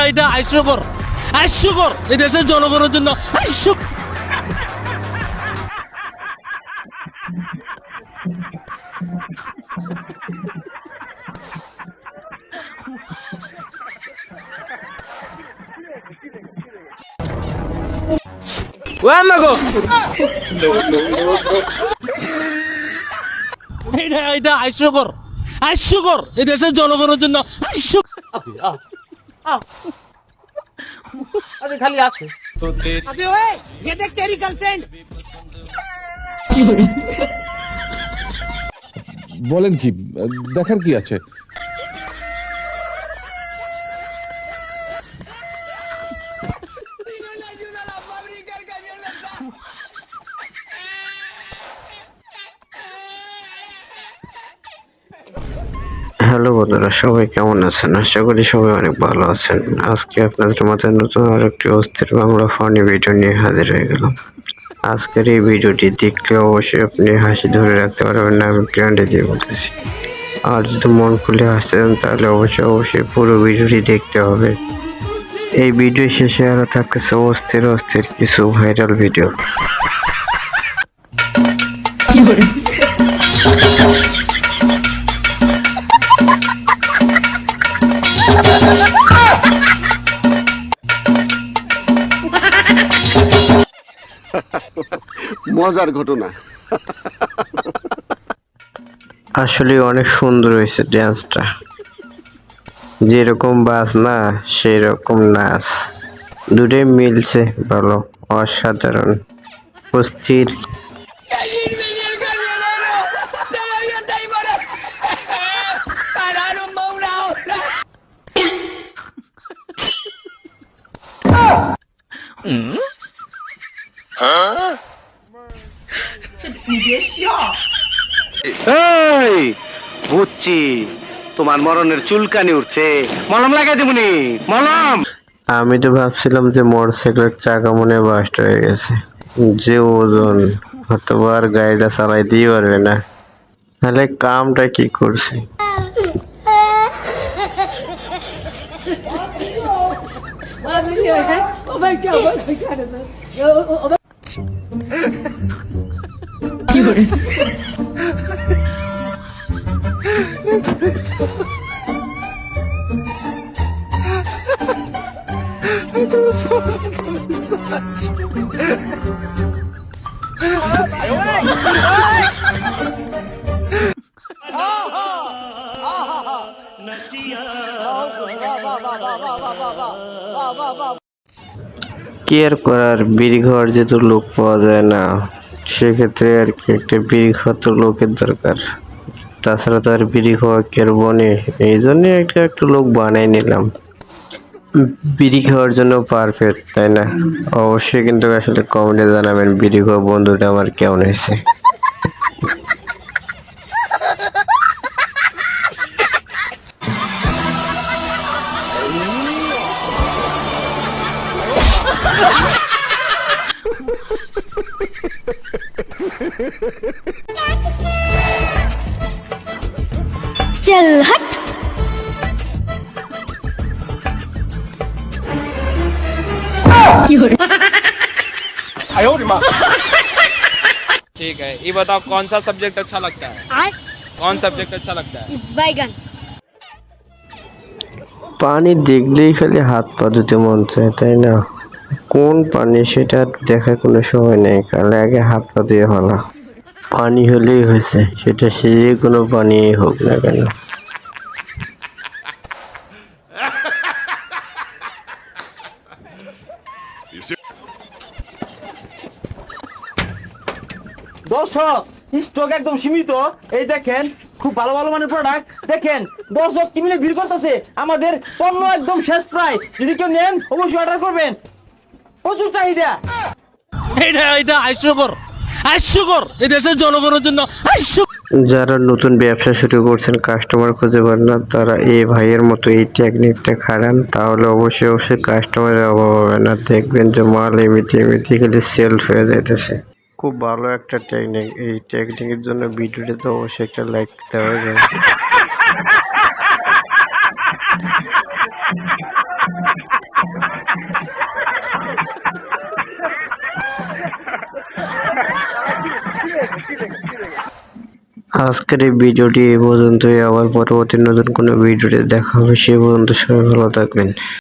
এটা হাস্যকর, হাস্যকর এই দেশের জনগণের জন্য হাস্য। এটা হাস্যকর, হাস্যকর এই দেশের জনগণের জন্য হাস্য। খালি আছে বলেন কি, দেখার কি আছে? হ্যালো বন্ধুরা, সবাই কেমন আছেন? আশা করি সবাই অনেক ভালো আছেন। আজকে আপনাদের মাঝে নতুন আরেকটি অস্থির বাংলা ফানি ভিডিও নিয়ে হাজির হয়ে গেলাম। আজকের এই ভিডিওটি দেখলে অবশ্যই আপনি হাসি ধরে রাখতে পারবেন না, আমি গ্যারান্টি দিয়ে বলতেছি। আর যদি মন খুলে হাসেন তাহলে অবশ্যই পুরো ভিডিওটি দেখতে হবে। এই ভিডিও শেষে আরো থাকতেছে অস্থির কিছু ভাইরাল ভিডিও। মজার ঘটনা। আসলে অনেক সুন্দর হয়েছে ডান্সটা, যেরকম বাজনা সেই রকম নাচ, দুটোই মিলছে ভালো, অসাধারণ, অস্থির। বুঝছি তোমার মরণের চুলকানি উঠছে, মলম লাগাই দেবনি মলম। আমি তো ভাবছিলাম যে মোটরসাইকেলের চাকা মনে বাস্ট হয়ে গেছে, যে ওজন হয়তো আর গাড়িটা চালাইতেই পারবে না। তাহলে কামটা কি করছে? কেয়ার করার বিড়ি খাওয়ার যেহেতু লোক পাওয়া যায় না, সেক্ষেত্রে আর কি একটা বিড়ি খাওয়ার তো লোকের দরকার। তাছাড়া তো আর বিড়ি খাওয়া কেয়ার বনে, এই জন্য একটা লোক বানাই নিলাম বিড়ি খাওয়ার জন্য পারফেক্ট, তাই না? অবশ্যই কিন্তু আসলে কমেন্টে জানাবেন বিড়ি খাওয়া বন্ধুটা আমার কেমন হয়েছে। चल हट। ठीक है, ये बताओ कौन सा सब्जेक्ट अच्छा लगता है? कौन सब्जेक्ट अच्छा लगता है? बैगन। পানি দেখলেই খালি হাত পা ধুতে মন চায়, তাই না? কোন পানি সেটা দেখার কোনো সময় নেই, কালে আগে হাত পা ধুয়ে ফেলা। পানি হলেই হয়েছে, সেটা সে কোনো পানি হোক না কেন। দর্শক, স্টক একদম সীমিত। এই দেখেন, খুব ভালো ভালো মানের প্রোডাক্ট। দেখেন দর্শক কি মিলে ভিড় করতেছে, আমাদের পণ্য একদম শেষ প্রায়। যদি কেউ নেন অবশ্যই অর্ডার করবেন, প্রচুর চাহিদা। এটা হাস্যকর, হাস্যকর এই দেশের জনগণের জন্য হাস্য। যারা নতুন ব্যবসা শুরু করছেন, কাস্টমার খুঁজে পান না, তারা এই ভাইয়ের মতো এই টেকনিকটা খাটান, তাহলে অবশ্যই কাস্টমারের অভাব হবে না। দেখবেন যে মাল এমনিতে খালি সেল হয়ে যাইতেছে। খুব ভালো একটা টেকনিক। এই টেকনিকের জন্য ভিডিওটিতে অবশ্যই একটা লাইক দিতে হবে। আজকের এই ভিডিওটি এই পর্যন্তই। আবার পরবর্তী নতুন কোনো ভিডিওতে দেখা হবে। সে পর্যন্ত সবাই ভালো থাকবেন।